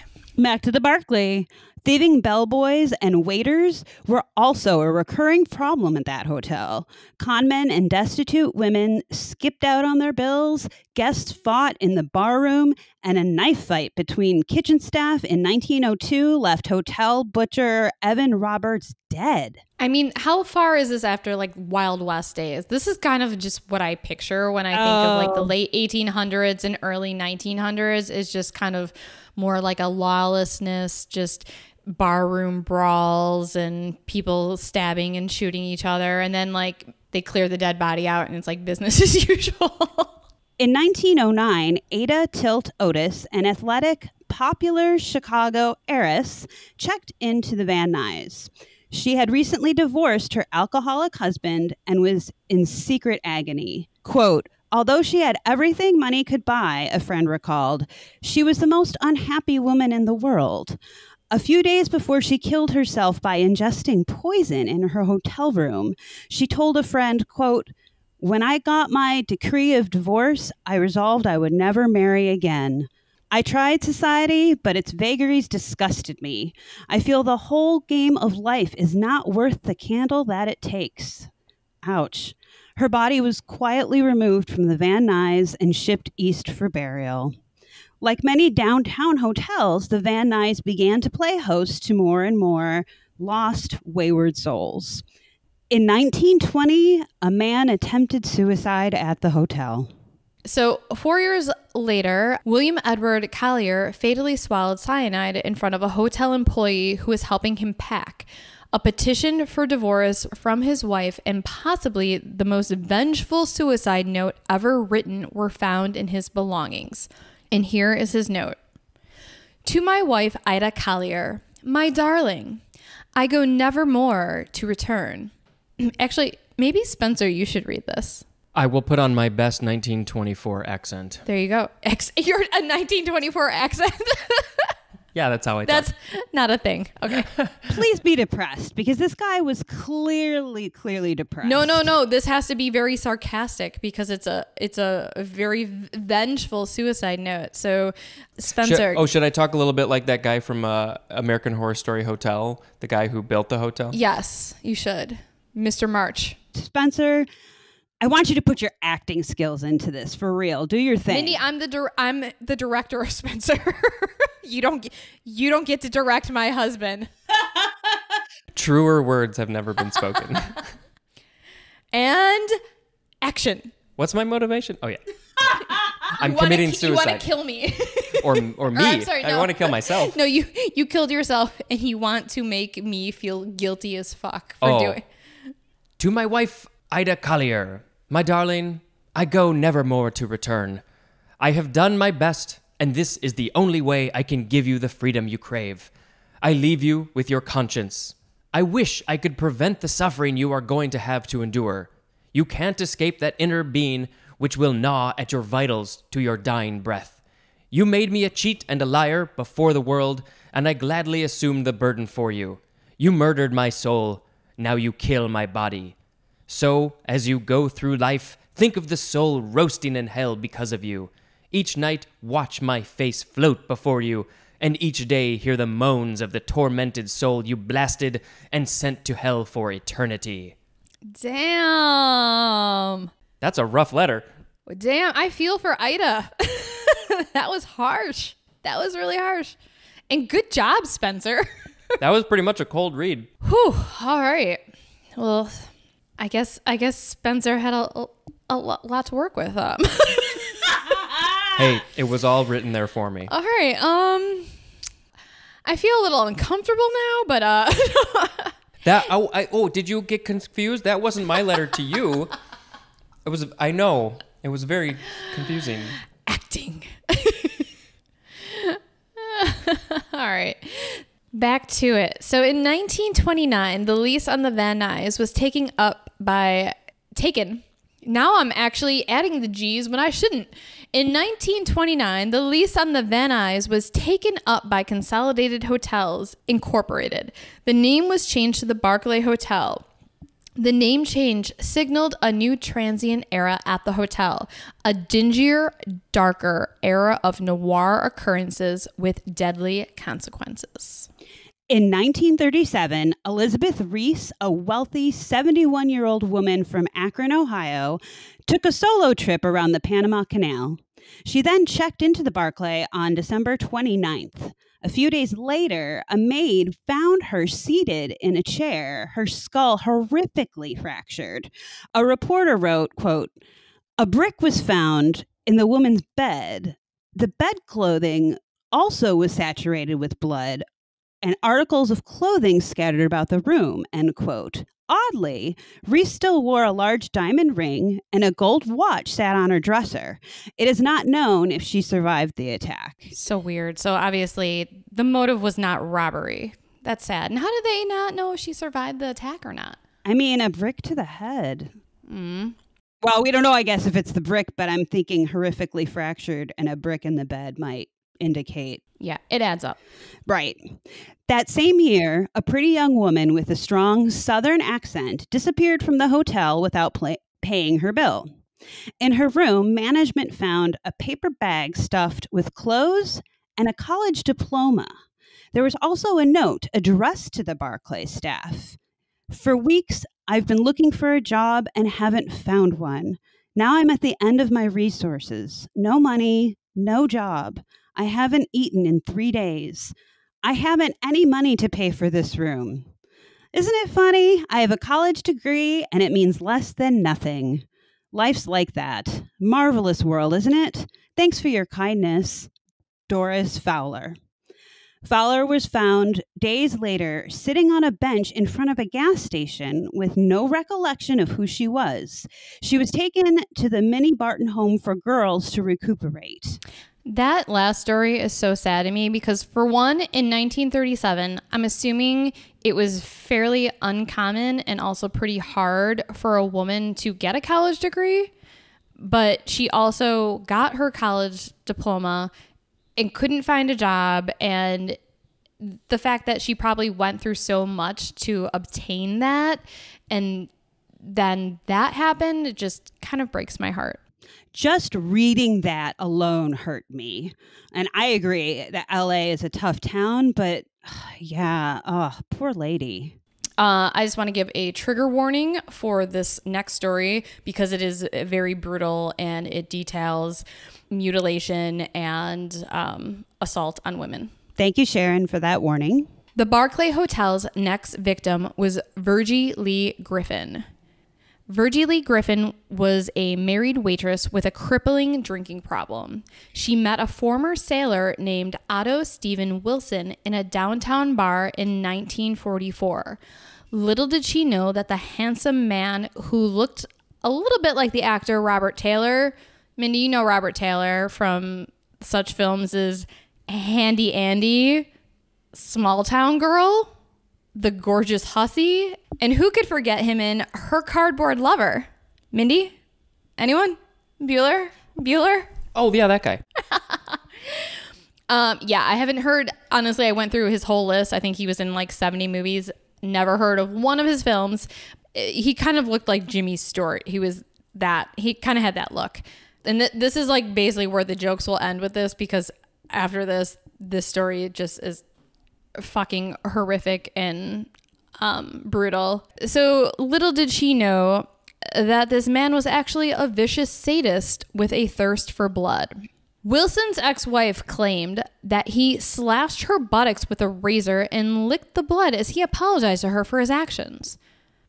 [SPEAKER 2] Thieving bellboys and waiters were also a recurring problem at that hotel. Conmen and destitute women skipped out on their bills, guests fought in the barroom, and a knife fight between kitchen staff in 1902 left hotel butcher Evan Roberts dead.
[SPEAKER 3] I mean, how far is this after like Wild West days? This is kind of just what I picture when I think of like the late 1800s and early 1900s is just kind of more like a lawlessness, just barroom brawls and people stabbing and shooting each other. And then like they clear the dead body out and it's like business as usual.
[SPEAKER 2] In 1909, Ada Tilt Otis, an athletic, popular Chicago heiress, checked into the Van Nuys. She had recently divorced her alcoholic husband and was in secret agony. Quote, although she had everything money could buy, a friend recalled, she was the most unhappy woman in the world. A few days before she killed herself by ingesting poison in her hotel room, she told a friend, quote, when I got my decree of divorce, I resolved I would never marry again. I tried society, but its vagaries disgusted me. I feel the whole game of life is not worth the candle that it takes. Ouch. Her body was quietly removed from the Van Nuys and shipped east for burial. Like many downtown hotels, the Van Nuys began to play host to more and more lost, wayward souls. In 1920, a man attempted suicide at the hotel.
[SPEAKER 3] So 4 years later, William Edward Collier fatally swallowed cyanide in front of a hotel employee who was helping him pack. A petition for divorce from his wife and possibly the most vengeful suicide note ever written were found in his belongings. And here is his note. To my wife, Ida Collier, my darling, I go never more to return. Actually, maybe Spencer, you should read this.
[SPEAKER 4] I will put on my best 1924 accent.
[SPEAKER 3] There you go. You're a 1924 accent.
[SPEAKER 4] Yeah, that's how I talk.
[SPEAKER 3] That's not a thing. Okay.
[SPEAKER 2] Please be depressed, because this guy was clearly depressed.
[SPEAKER 3] No. This has to be very sarcastic because it's a very vengeful suicide note. So, Spencer.
[SPEAKER 4] Should I talk a little bit like that guy from American Horror Story Hotel, the guy who built the hotel?
[SPEAKER 3] Yes, you should, Mr. March.
[SPEAKER 2] Spencer, I want you to put your acting skills into this for real. Do your thing.
[SPEAKER 3] Mindy, I'm the director of Spencer. You don't get to direct my husband.
[SPEAKER 4] Truer words have never been spoken.
[SPEAKER 3] And action.
[SPEAKER 4] What's my motivation? Oh yeah, I'm committing suicide.
[SPEAKER 3] You want to kill me,
[SPEAKER 4] or me?
[SPEAKER 3] I'm sorry, no.
[SPEAKER 4] I want to kill myself.
[SPEAKER 3] No, you killed yourself, and you want to make me feel guilty as fuck for doing.
[SPEAKER 4] To my wife, Ida Collier, my darling, I go never more to return. I have done my best, and this is the only way I can give you the freedom you crave. I leave you with your conscience. I wish I could prevent the suffering you are going to have to endure. You can't escape that inner being which will gnaw at your vitals to your dying breath. You made me a cheat and a liar before the world, and I gladly assumed the burden for you. You murdered my soul. Now you kill my body. So, as you go through life, think of the soul roasting in hell because of you. Each night, watch my face float before you, and each day hear the moans of the tormented soul you blasted and sent to hell for eternity.
[SPEAKER 3] Damn.
[SPEAKER 4] That's a rough letter.
[SPEAKER 3] Damn, I feel for Ida. That was harsh. That was really harsh. And good job, Spencer.
[SPEAKER 4] That was pretty much a cold read.
[SPEAKER 3] Whew. All right. Well, I guess Spencer had a lot to work with.
[SPEAKER 4] Hey, it was all written there for me.
[SPEAKER 3] All right. I feel a little uncomfortable now, but
[SPEAKER 4] did you get confused? That wasn't my letter to you. I know. It was very confusing.
[SPEAKER 3] Acting. All right. Back to it. So in 1929, the lease on the Van Nuys was taken. Now I'm actually adding the G's when I shouldn't. In 1929, the lease on the Van Nuys was taken up by Consolidated Hotels Incorporated. The name was changed to the Barclay Hotel. The name change signaled a new transient era at the hotel, a dingier, darker era of noir occurrences with deadly consequences.
[SPEAKER 2] In 1937, Elizabeth Reese, a wealthy 71-year-old woman from Akron, Ohio, took a solo trip around the Panama Canal. She then checked into the Barclay on December 29th. A few days later, a maid found her seated in a chair, her skull horrifically fractured. A reporter wrote, quote, "A brick was found in the woman's bed. The bed clothing also was saturated with blood, and articles of clothing scattered about the room," end quote. oddly, Reese still wore a large diamond ring and a gold watch sat on her dresser. It is not known if she survived the attack.
[SPEAKER 3] So weird. So obviously the motive was not robbery. That's sad. And how did they not know if she survived the attack or not?
[SPEAKER 2] I mean, a brick to the head. Well, we don't know, I guess, if it's the brick, but I'm thinking horrifically fractured and a brick in the bed might indicate.
[SPEAKER 3] Yeah, it adds up.
[SPEAKER 2] Right. That same year, a pretty young woman with a strong Southern accent disappeared from the hotel without paying her bill. In her room, management found a paper bag stuffed with clothes and a college diploma. There was also a note addressed to the Barclays staff. For weeks, I've been looking for a job and haven't found one. Now I'm at the end of my resources. No money, no job. I haven't eaten in 3 days. I haven't any money to pay for this room. Isn't it funny? I have a college degree and it means less than nothing. Life's like that. Marvelous world, isn't it? Thanks for your kindness. Doris Fowler. Fowler was found days later sitting on a bench in front of a gas station with no recollection of who she was. She was taken to the Minnie Barton home for girls to recuperate.
[SPEAKER 3] That last story is so sad to me because, for one, in 1937, I'm assuming it was fairly uncommon and also pretty hard for a woman to get a college degree. But she also got her college diploma and couldn't find a job. And the fact that she probably went through so much to obtain that, and then that happened, it just kind of breaks my heart.
[SPEAKER 2] Just reading that alone hurt me. And I agree that LA is a tough town, but yeah, poor lady.
[SPEAKER 3] I just want to give a trigger warning for this next story because it is very brutal and it details mutilation and assault on women.
[SPEAKER 2] Thank you, Sharon, for that warning.
[SPEAKER 3] The Barclay Hotel's next victim was Virgie Lee Griffin. Virgie Lee Griffin was a married waitress with a crippling drinking problem. She met a former sailor named Otto Stephen Wilson in a downtown bar in 1944. Little did she know that the handsome man who looked a little bit like the actor Robert Taylor. Mindy, you know Robert Taylor from such films as Handy Andy, Small Town Girl, The Gorgeous Hussy, and who could forget him in Her Cardboard Lover? Mindy? Anyone? Bueller?
[SPEAKER 4] Oh, yeah, that guy.
[SPEAKER 3] Yeah, I haven't heard, honestly, I went through his whole list. I think he was in like 70 movies. Never heard of one of his films. He kind of looked like Jimmy Stewart. He kind of had that look. And this is like basically where the jokes will end with this, because after this story just is fucking horrific and brutal. So little did she know that this man was actually a vicious sadist with a thirst for blood. Wilson's ex-wife claimed that he slashed her buttocks with a razor and licked the blood as he apologized to her for his actions.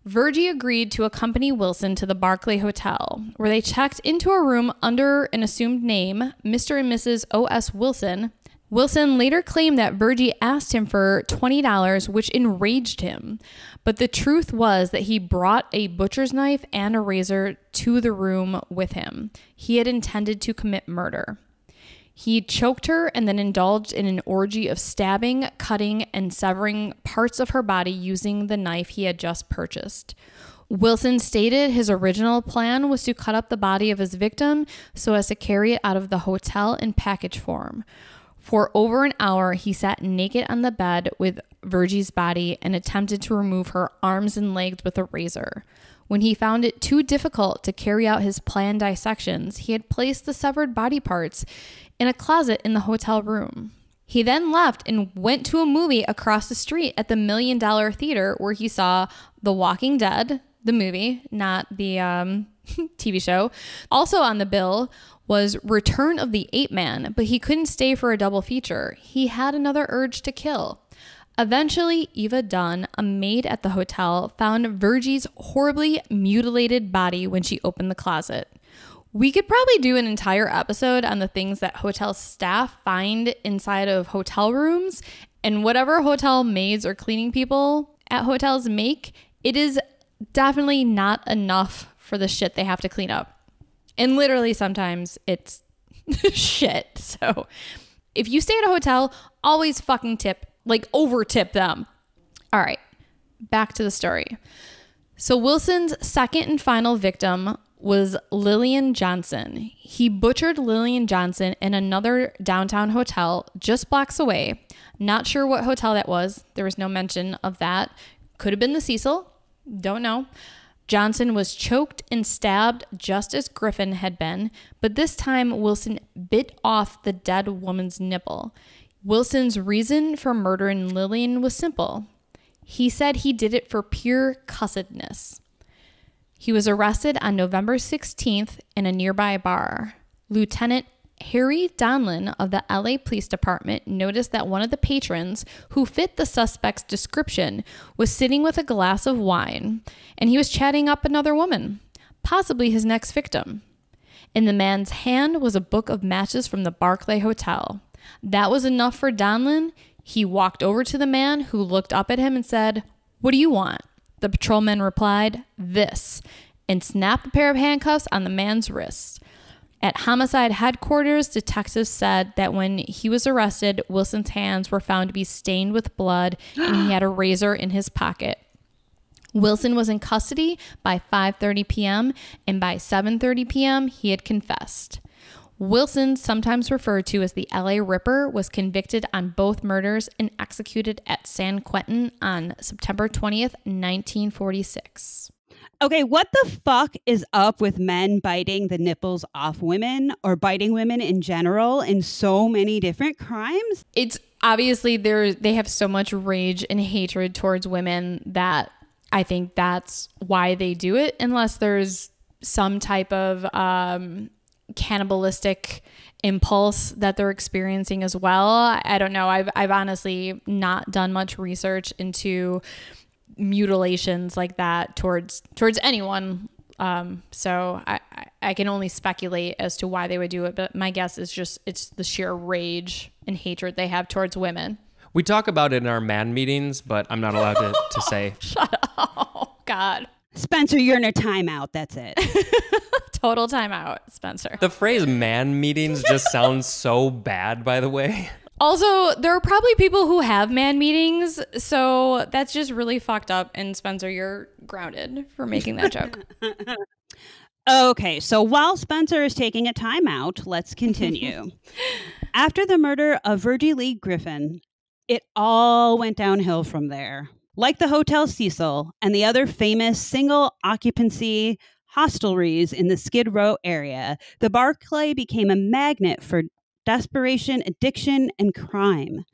[SPEAKER 3] Virgie agreed to accompany Wilson to the Barclay Hotel, where they checked into a room under an assumed name, Mr. and Mrs. O.S. Wilson. Wilson later claimed that Virgie asked him for $20, which enraged him. But the truth was that he brought a butcher's knife and a razor to the room with him. He had intended to commit murder. He choked her and then indulged in an orgy of stabbing, cutting, and severing parts of her body using the knife he had just purchased. Wilson stated his original plan was to cut up the body of his victim so as to carry it out of the hotel in package form. For over an hour, he sat naked on the bed with Virgie's body and attempted to remove her arms and legs with a razor. When he found it too difficult to carry out his planned dissections, he had placed the severed body parts in a closet in the hotel room. He then left and went to a movie across the street at the $1 Million Theater, where he saw The Walking Dead, the movie, not the TV show. Also on the bill was Return of the Ape Man, but he couldn't stay for a double feature. He had another urge to kill. Eventually, Eva Dunn, a maid at the hotel, found Virgie's horribly mutilated body when she opened the closet. We could probably do an entire episode on the things that hotel staff find inside of hotel rooms, and whatever hotel maids or cleaning people at hotels make, it is definitely not enough for the shit they have to clean up. And literally sometimes it's shit. So if you stay at a hotel, always fucking tip, like over tip them. All right, back to the story. So Wilson's second and final victim was Lillian Johnson. He butchered Lillian Johnson in another downtown hotel just blocks away. Not sure what hotel that was. There was no mention of that. Could have been the Cecil. Don't know. Johnson was choked and stabbed just as Griffin had been, but this time Wilson bit off the dead woman's nipple. Wilson's reason for murdering Lillian was simple. He said he did it for pure cussedness. He was arrested on November 16th in a nearby bar. Lieutenant Harry Donlin of the LA Police Department noticed that one of the patrons who fit the suspect's description was sitting with a glass of wine, and he was chatting up another woman, possibly his next victim. In the man's hand was a book of matches from the Barclay Hotel. That was enough for Donlin. He walked over to the man, who looked up at him and said, "What do you want?" The patrolman replied, "This," and snapped a pair of handcuffs on the man's wrists. At homicide headquarters, detectives said that when he was arrested, Wilson's hands were found to be stained with blood and he had a razor in his pocket. Wilson was in custody by 5:30 p.m. and by 7:30 p.m. he had confessed. Wilson, sometimes referred to as the LA Ripper, was convicted on both murders and executed at San Quentin on September 20th, 1946.
[SPEAKER 2] Okay, what the fuck is up with men biting the nipples off women or biting women in general in so many different crimes?
[SPEAKER 3] It's obviously they have so much rage and hatred towards women that I think that's why they do it, unless there's some type of cannibalistic impulse that they're experiencing as well. I don't know. I've honestly not done much research into mutilations like that towards anyone. So I can only speculate as to why they would do it, but my guess is just it's the sheer rage and hatred they have towards women.
[SPEAKER 4] We talk about it in our man meetings, but I'm not allowed to say.
[SPEAKER 3] Shut up. Oh, God.
[SPEAKER 2] Spencer, you're in a timeout. That's it.
[SPEAKER 3] Total timeout, Spencer.
[SPEAKER 4] The phrase man meetings just sounds so bad, by the way.
[SPEAKER 3] Also, there are probably people who have man meetings, so that's just really fucked up. And Spencer, you're grounded for making that joke.
[SPEAKER 2] Okay, so while Spencer is taking a timeout, let's continue. After the murder of Virgie Lee Griffin, it all went downhill from there. Like the Hotel Cecil and the other famous single occupancy hostelries in the Skid Row area, the Barclay became a magnet for desperation, addiction, and crime.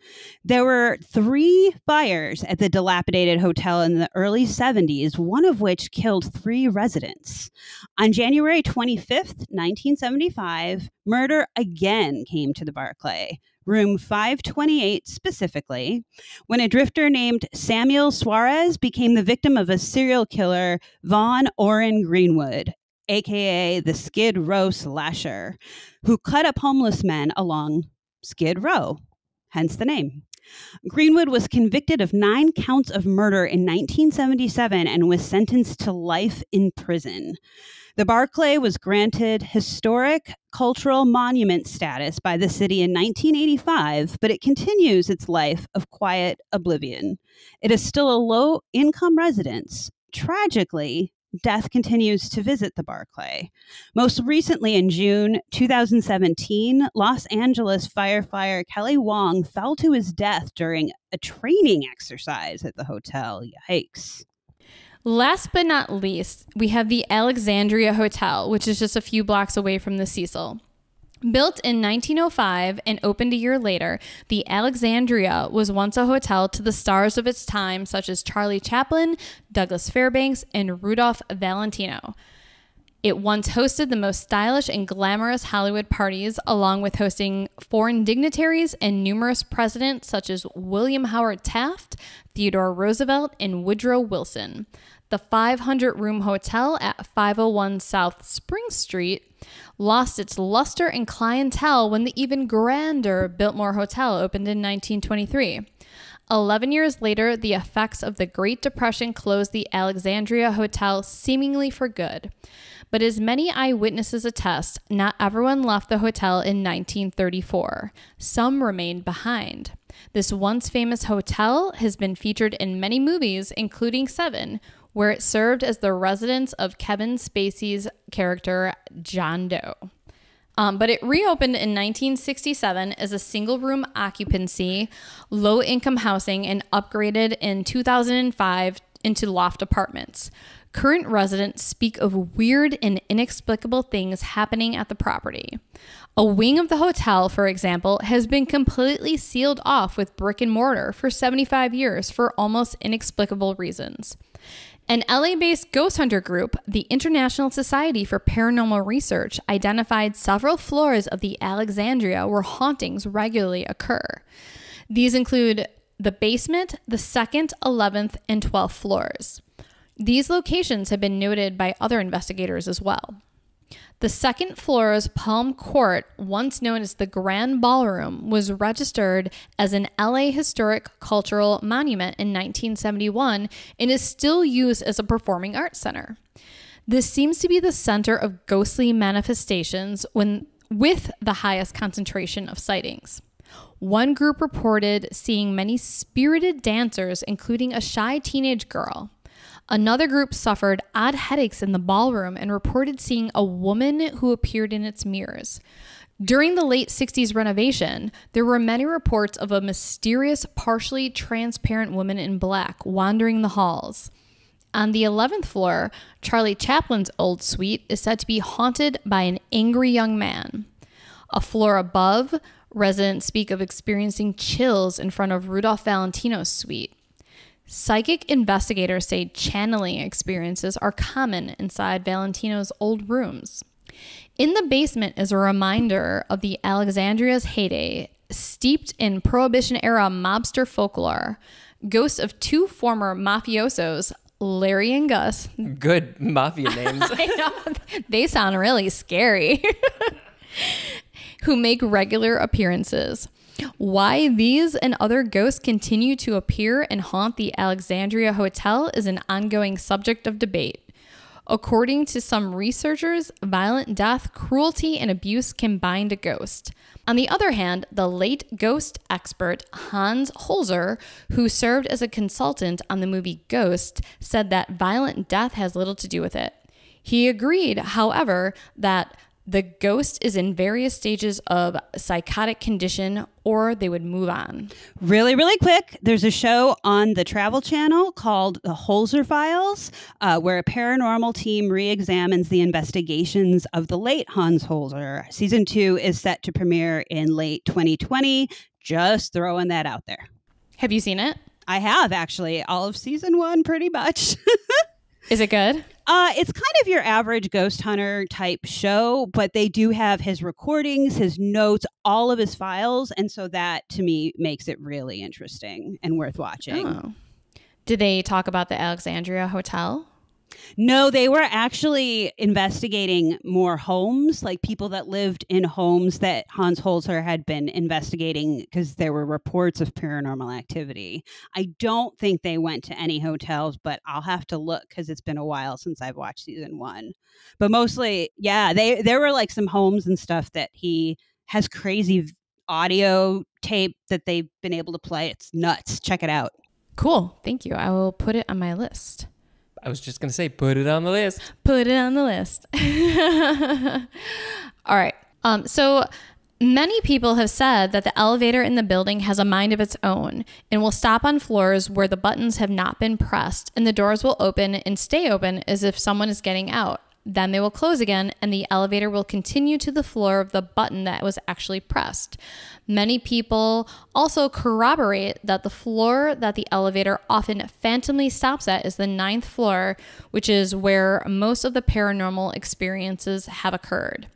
[SPEAKER 2] There were 3 fires at the dilapidated hotel in the early 70s, one of which killed 3 residents. On January 25th, 1975, murder again came to the Barclay, room 528 specifically, when a drifter named Samuel Suarez became the victim of a serial killer, Vaughn Orrin Greenwood, aka the Skid Row Slasher, who cut up homeless men along Skid Row, hence the name. Greenwood was convicted of 9 counts of murder in 1977 and was sentenced to life in prison. The Barclay was granted historic cultural monument status by the city in 1985, but it continues its life of quiet oblivion. It is still a low-income residence. Tragically, death continues to visit the Barclay. Most recently in June 2017, Los Angeles firefighter Kelly Wong fell to his death during a training exercise at the hotel. Yikes.
[SPEAKER 3] Last but not least, we have the Alexandria Hotel, which is just a few blocks away from the Cecil. Built in 1905 and opened a year later, the Alexandria was once a hotel to the stars of its time, such as Charlie Chaplin, Douglas Fairbanks, and Rudolph Valentino. It once hosted the most stylish and glamorous Hollywood parties, along with hosting foreign dignitaries and numerous presidents such as William Howard Taft, Theodore Roosevelt, and Woodrow Wilson. The 500-room hotel at 501 South Spring Street lost its luster and clientele when the even grander Biltmore Hotel opened in 1923. 11 years later, the effects of the Great Depression closed the Alexandria Hotel seemingly for good. But as many eyewitnesses attest, not everyone left the hotel in 1934. Some remained behind. This once famous hotel has been featured in many movies, including Seven, where it served as the residence of Kevin Spacey's character, John Doe. But it reopened in 1967 as a single-room occupancy, low-income housing, and upgraded in 2005 into loft apartments. Current residents speak of weird and inexplicable things happening at the property. A wing of the hotel, for example, has been completely sealed off with brick and mortar for 75 years for almost inexplicable reasons. An LA-based ghost hunter group, the International Society for Paranormal Research, identified several floors of the Alexandria where hauntings regularly occur. These include the basement, the 2nd, 11th, and 12th floors. These locations have been noted by other investigators as well. The 2nd floor's Palm Court, once known as the Grand Ballroom, was registered as an LA Historic Cultural Monument in 1971 and is still used as a performing arts center. This seems to be the center of ghostly manifestations with the highest concentration of sightings. One group reported seeing many spirited dancers, including a shy teenage girl. Another group suffered odd headaches in the ballroom and reported seeing a woman who appeared in its mirrors. During the late 60s renovation, there were many reports of a mysterious, partially transparent woman in black wandering the halls. On the 11th floor, Charlie Chaplin's old suite is said to be haunted by an angry young man. A floor above, residents speak of experiencing chills in front of Rudolph Valentino's suite. Psychic investigators say channeling experiences are common inside Valentino's old rooms. In the basement is a reminder of the Alexandria's heyday, steeped in Prohibition-era mobster folklore. Ghosts of 2 former mafiosos, Larry and Gus.
[SPEAKER 4] Good mafia names.
[SPEAKER 3] I know, they sound really scary. Who make regular appearances. Why these and other ghosts continue to appear and haunt the Alexandria Hotel is an ongoing subject of debate. According to some researchers, violent death, cruelty, and abuse can bind a ghost. On the other hand, the late ghost expert Hans Holzer, who served as a consultant on the movie Ghost, said that violent death has little to do with it. He agreed, however, that the ghost is in various stages of psychotic condition, or they would move on.
[SPEAKER 2] Really, really quick, there's a show on the Travel Channel called The Holzer Files, where a paranormal team re-examines the investigations of the late Hans Holzer. Season 2 is set to premiere in late 2020. Just throwing that out there.
[SPEAKER 3] Have you seen it?
[SPEAKER 2] I have, actually. All of season 1, pretty much.
[SPEAKER 3] Is it good?
[SPEAKER 2] It's kind of your average ghost hunter type show, but they do have his recordings, his notes, all of his files. And so that, to me, makes it really interesting and worth watching.
[SPEAKER 3] Oh. Did they talk about the Alexandria Hotel?
[SPEAKER 2] No, they were actually investigating more homes, like people that lived in homes that Hans Holzer had been investigating because there were reports of paranormal activity. I don't think they went to any hotels, but I'll have to look because it's been a while since I've watched season 1. But mostly, yeah, there were like some homes and stuff that he has crazy audio tape that they've been able to play. It's nuts. Check it out.
[SPEAKER 3] Cool. Thank you. I will put it on my list.
[SPEAKER 4] I was just going to say, put it on the list.
[SPEAKER 3] Put it on the list. All right. So many people have said that the elevator in the building has a mind of its own and will stop on floors where the buttons have not been pressed, and the doors will open and stay open as if someone is getting out. Then they will close again, and the elevator will continue to the floor of the button that was actually pressed. Many people also corroborate that the floor that the elevator often phantomly stops at is the 9th floor, which is where most of the paranormal experiences have occurred.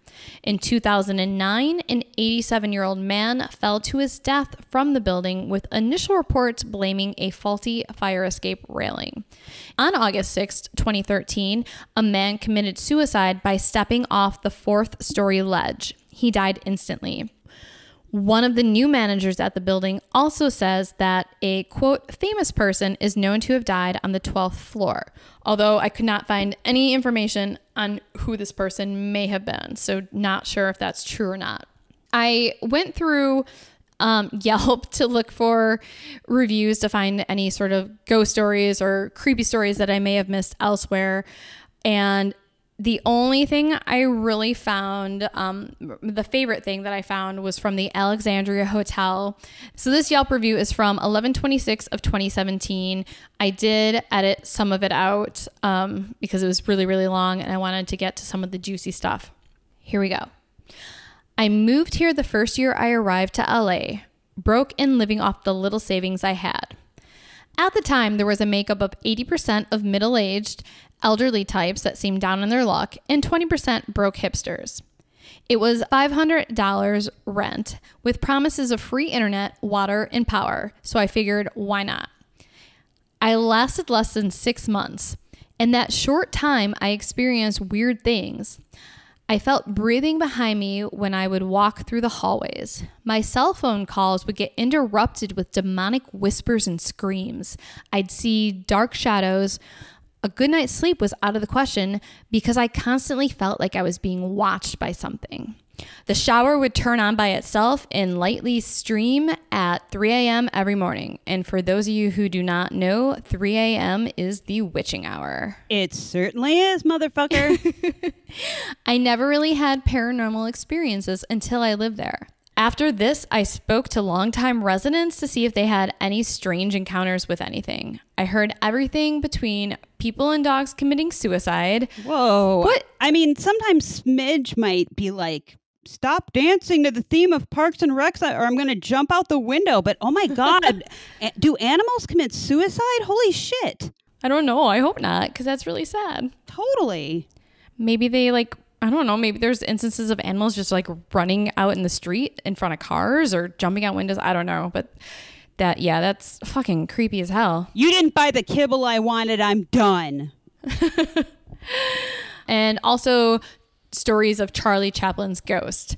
[SPEAKER 3] In 2009, an 87-year-old man fell to his death from the building, with initial reports blaming a faulty fire escape railing. On August 6, 2013, a man committed suicide by stepping off the 4th-story ledge. He died instantly. One of the new managers at the building also says that a, quote, famous person is known to have died on the 12th floor, although I could not find any information on who this person may have been, so not sure if that's true or not. I went through Yelp to look for reviews to find any sort of ghost stories or creepy stories that I may have missed elsewhere, and the only thing I really found, the favorite thing that I found was from the Alexandria Hotel. So this Yelp review is from 11/26 of 2017. I did edit some of it out because it was really, really long and I wanted to get to some of the juicy stuff. Here we go. I moved here the first year I arrived to LA, broke and living off the little savings I had. At the time, there was a makeup of 80% of middle-aged, elderly types that seemed down on their luck, and 20% broke hipsters. It was $500 rent with promises of free internet, water, and power, so I figured, why not? I lasted less than 6 months. In that short time, I experienced weird things. I felt breathing behind me when I would walk through the hallways. My cell phone calls would get interrupted with demonic whispers and screams. I'd see dark shadows. A good night's sleep was out of the question because I constantly felt like I was being watched by something. The shower would turn on by itself and lightly stream at 3 a.m. every morning. And for those of you who do not know, 3 a.m. is the witching hour.
[SPEAKER 2] It certainly is, motherfucker.
[SPEAKER 3] I never really had paranormal experiences until I lived there. After this, I spoke to longtime residents to see if they had any strange encounters with anything. I heard everything between people and dogs committing suicide.
[SPEAKER 2] Whoa.
[SPEAKER 3] What?
[SPEAKER 2] I mean, sometimes Smidge might be like, stop dancing to the theme of Parks and Recs or I'm going to jump out the window. But oh my God, do animals commit suicide? Holy shit.
[SPEAKER 3] I don't know. I hope not, because that's really sad.
[SPEAKER 2] Totally.
[SPEAKER 3] Maybe they I don't know, maybe there's instances of animals just like running out in the street in front of cars or jumping out windows. I don't know. But that's fucking creepy as hell.
[SPEAKER 2] You didn't buy the kibble I wanted. I'm done.
[SPEAKER 3] And also stories of Charlie Chaplin's ghost.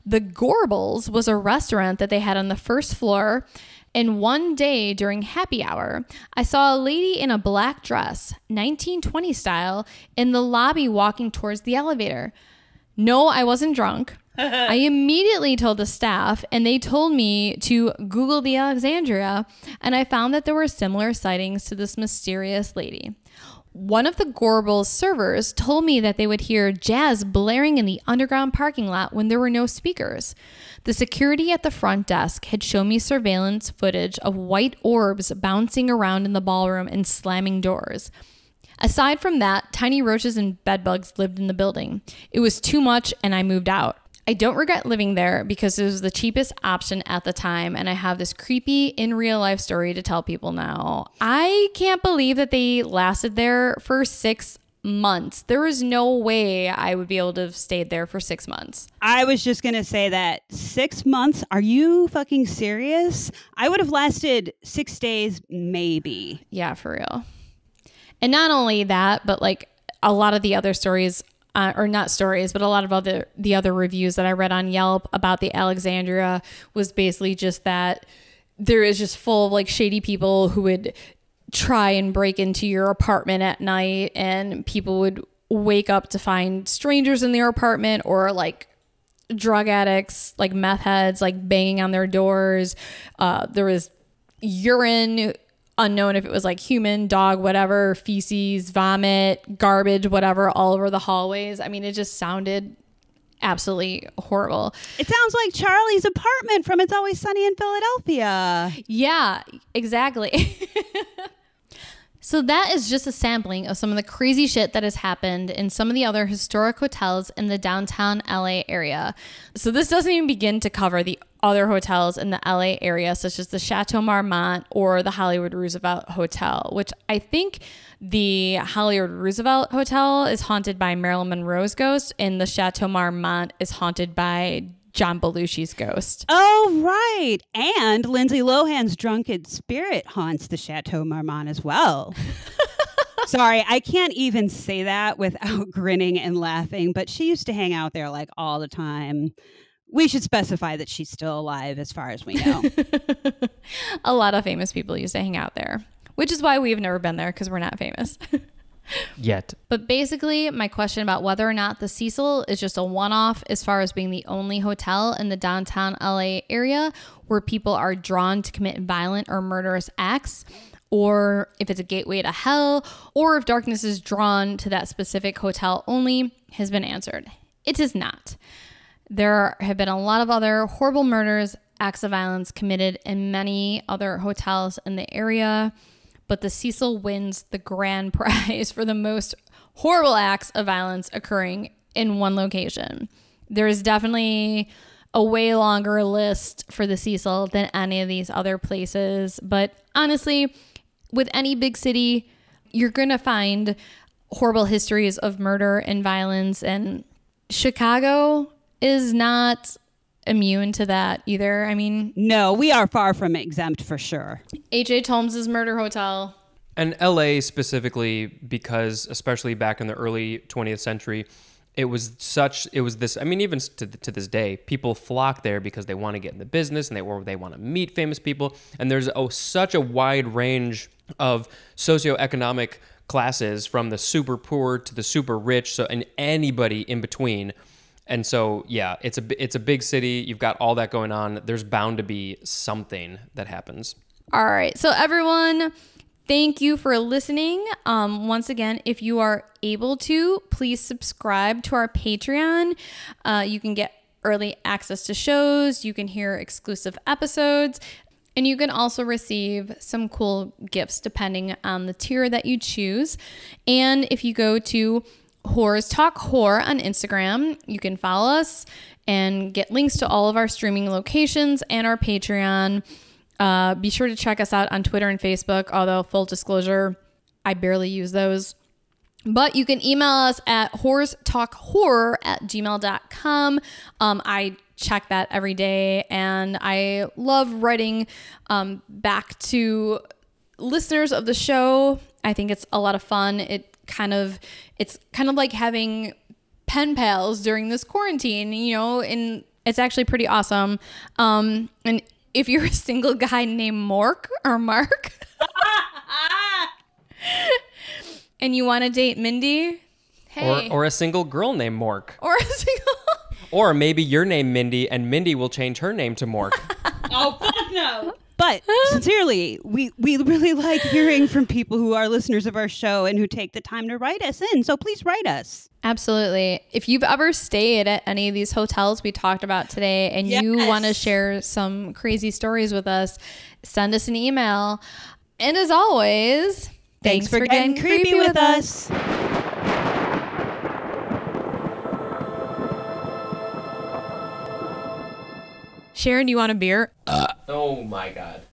[SPEAKER 3] The Gorbles was a restaurant that they had on the first floor. And one day during happy hour, I saw a lady in a black dress, 1920 style, in the lobby walking towards the elevator. No, I wasn't drunk. I immediately told the staff, and they told me to Google the Alexandria, and I found that there were similar sightings to this mysterious lady. One of the Gorbals servers told me that they would hear jazz blaring in the underground parking lot when there were no speakers. The security at the front desk had shown me surveillance footage of white orbs bouncing around in the ballroom and slamming doors. Aside from that, tiny roaches and bedbugs lived in the building. It was too much and I moved out. I don't regret living there because it was the cheapest option at the time, and I have this creepy in real life story to tell people now. I can't believe that they lasted there for 6 months. There was no way I would be able to have stayed there for 6 months.
[SPEAKER 2] I was just going to say that 6 months. Are you fucking serious? I would have lasted 6 days, maybe.
[SPEAKER 3] Yeah, for real. And not only that, but like a lot of the other stories, or not stories, but a lot of the other reviews that I read on Yelp about the Alexandria was basically just that there is just full of like shady people who would try and break into your apartment at night, and people would wake up to find strangers in their apartment, or like drug addicts, like meth heads, like banging on their doors. There was urine, unknown if it was like human, dog, whatever, feces, vomit, garbage, whatever, all over the hallways. I mean, it just sounded absolutely horrible.
[SPEAKER 2] It sounds like Charlie's apartment from It's Always Sunny in Philadelphia.
[SPEAKER 3] Yeah, exactly. So that is just a sampling of some of the crazy shit that has happened in some of the other historic hotels in the downtown LA area. So this doesn't even begin to cover the other hotels in the LA area, such as the Chateau Marmont or the Hollywood Roosevelt Hotel, which I think the Hollywood Roosevelt Hotel is haunted by Marilyn Monroe's ghost, and the Chateau Marmont is haunted by John Belushi's ghost.
[SPEAKER 2] Oh, right. And Lindsay Lohan's drunken spirit haunts the Chateau Marmont as well. Sorry, I can't even say that without grinning and laughing, but she used to hang out there like all the time We should specify that she's still alive as far as we know.
[SPEAKER 3] A lot of famous people used to hang out there, which is why we've never been there because we're not famous.
[SPEAKER 4] Yet.
[SPEAKER 3] But basically, my question about whether or not the Cecil is just a one-off as far as being the only hotel in the downtown LA area where people are drawn to commit violent or murderous acts, or if it's a gateway to hell, or if darkness is drawn to that specific hotel only, has been answered. It is not. There have been a lot of other horrible murders, acts of violence committed in many other hotels in the area, but the Cecil wins the grand prize for the most horrible acts of violence occurring in one location. There is definitely a way longer list for the Cecil than any of these other places, but honestly, with any big city, you're going to find horrible histories of murder and violence, and Chicago is not immune to that either. I mean,
[SPEAKER 2] no, we are far from exempt for sure.
[SPEAKER 3] H.H. Holmes's murder hotel.
[SPEAKER 4] And LA specifically, because especially back in the early 20th century, it was this, I mean, even to this day, people flock there because they want to get in the business and they want to meet famous people. And there's such a wide range of socioeconomic classes, from the super poor to the super rich, and anybody in between. And so, yeah, it's a big city. You've got all that going on. There's bound to be something that happens.
[SPEAKER 3] All right. So everyone, thank you for listening. Once again, if you are able to, please subscribe to our Patreon. You can get early access to shows. You can hear exclusive episodes. And you can also receive some cool gifts depending on the tier that you choose. And if you go to Whores Talk Horror on Instagram, you can follow us and get links to all of our streaming locations and our Patreon. Be sure to check us out on Twitter and Facebook, although full disclosure, I barely use those. But you can email us at whorestalkhorror@gmail.com. I check that every day, and I love writing back to listeners of the show. I think it's a lot of fun. It's kind of like having pen pals during this quarantine, and it's actually pretty awesome. And if you're a single guy named Mark and you want to date Mindy, hey.
[SPEAKER 4] Or a single girl named Mork.
[SPEAKER 3] Or
[SPEAKER 4] maybe your name Mindy, and Mindy will change her name to Mork.
[SPEAKER 2] Oh, fuck no. But sincerely, we really like hearing from people who are listeners of our show and who take the time to write us in. So please write us.
[SPEAKER 3] Absolutely. If you've ever stayed at any of these hotels we talked about today and you want to share some crazy stories with us, send us an email. And as always, thanks for getting creepy with us. Sharon, do you want a beer?
[SPEAKER 4] Oh my God.